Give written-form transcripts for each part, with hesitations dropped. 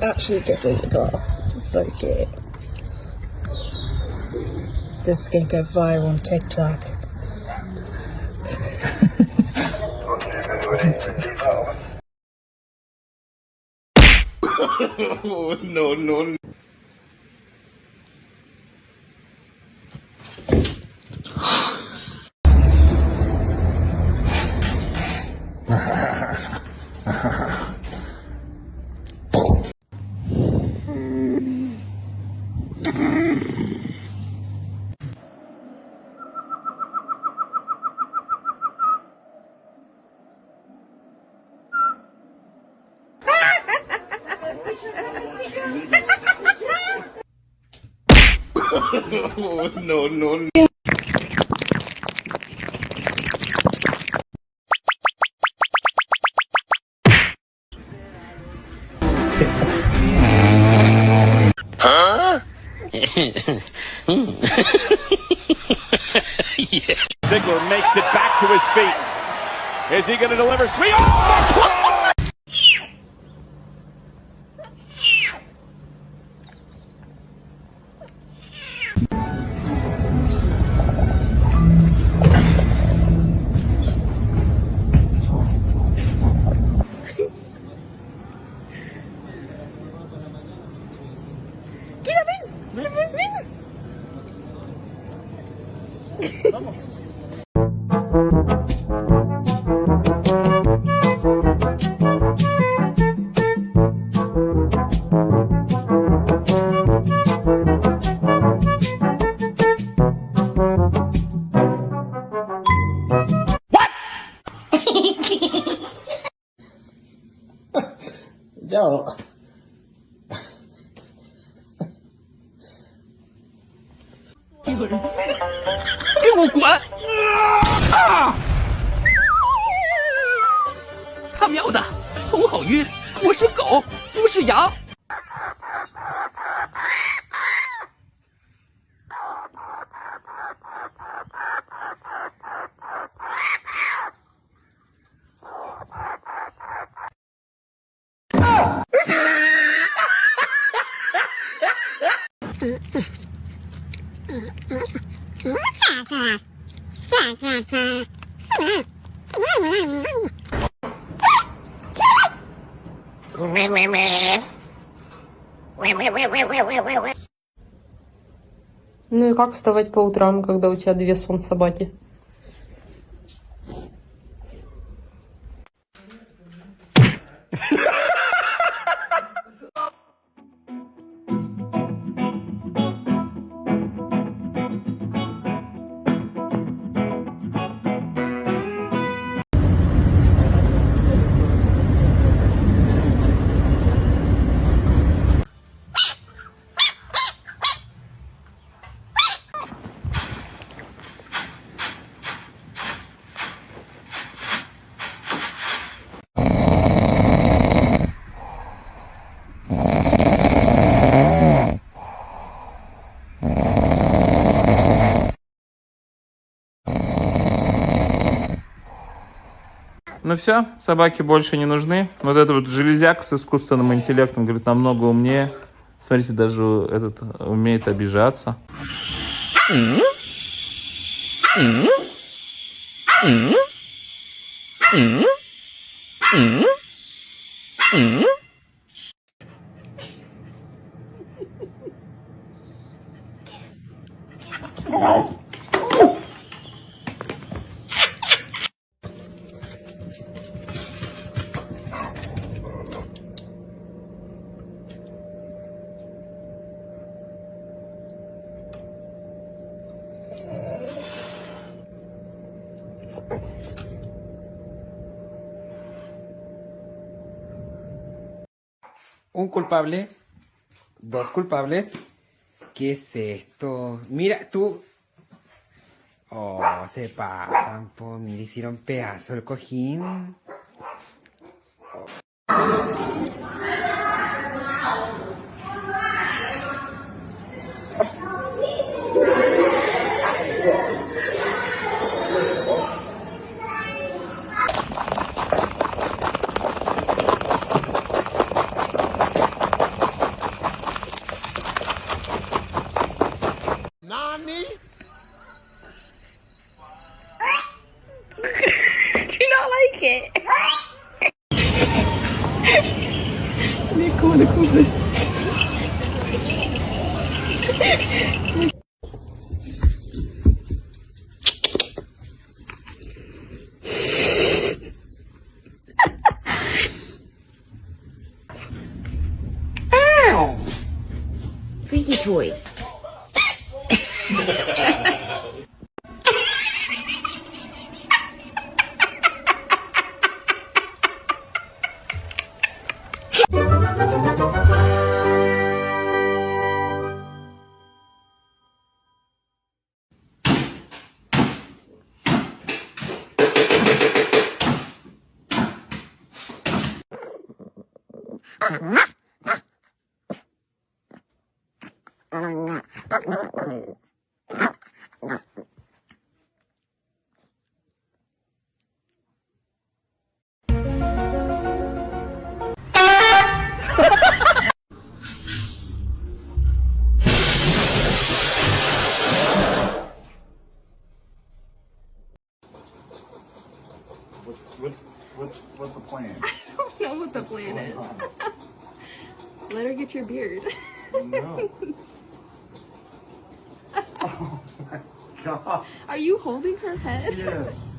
actually gives me the glass. It's so cute. This is going to go viral on TikTok. Oh, no. Oh, no. Huh? Yeah. Ziggler makes it back to his feet. Is he going to deliver sweet? Oh! Don't. 给我滚！他喵的，头好晕！我是狗，不是羊。Ну и как вставать по утрам, когда у тебя 2 собаки? Ну все, собаки больше не нужны. Вот этот вот железяк с искусственным интеллектом, говорит, намного умнее. Смотрите, даже этот умеет обижаться. Un culpable, 2 culpables. ¿Qué es esto? Mira, tú. Oh, se pasan, po. Mira, hicieron pedazo el cojín. Do you not like it? Ow! Freaky toy. What's the plan? I don't know what the plan is. Let her get your beard. No. Oh my god. Are you holding her head? Yes.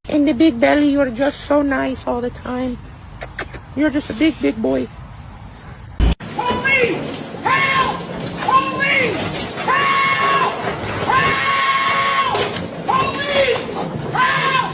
In the big belly, you're just so nice all the time. You're just a big, big boy. Police! Help! Police! Help! Help! Police! Help!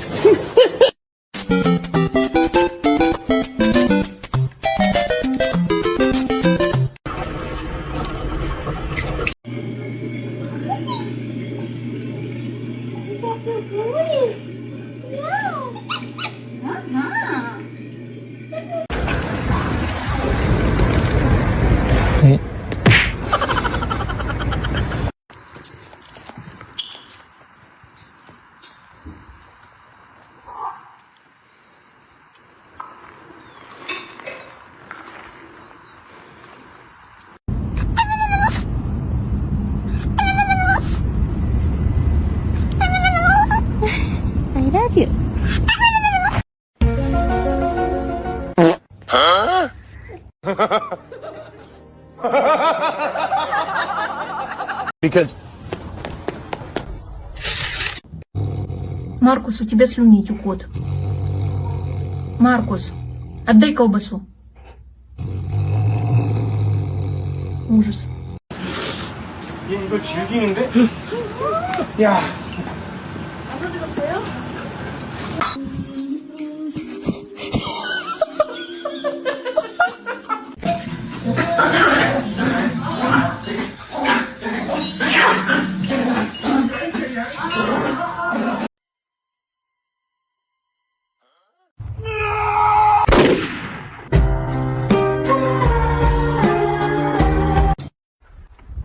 I love you. Because Маркус, у тебя слюни текут. Маркус, отдай колбасу. Ужас. 얘 이거 즐기는데? 야.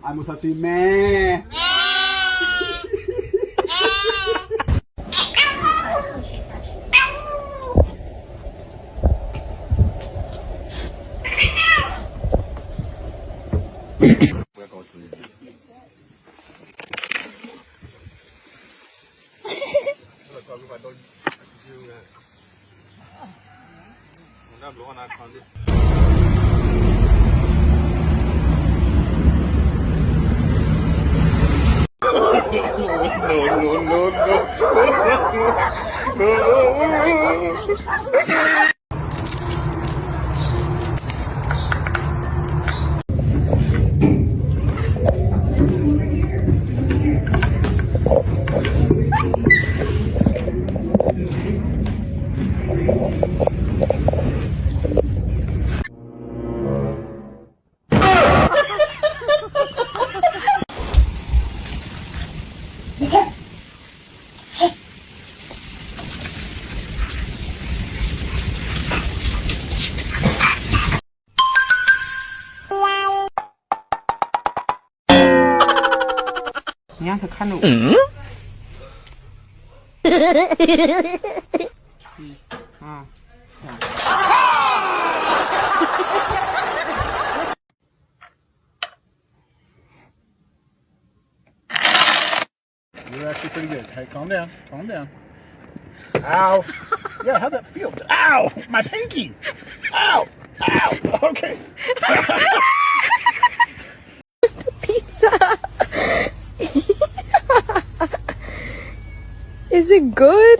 I'm with a man. คือขนุน You're actually pretty good. Hey, calm down. Calm down. Ow. Yeah, how'd that feel? Ow! My pinky! Ow! Ow! Okay. Pizza. Is it good?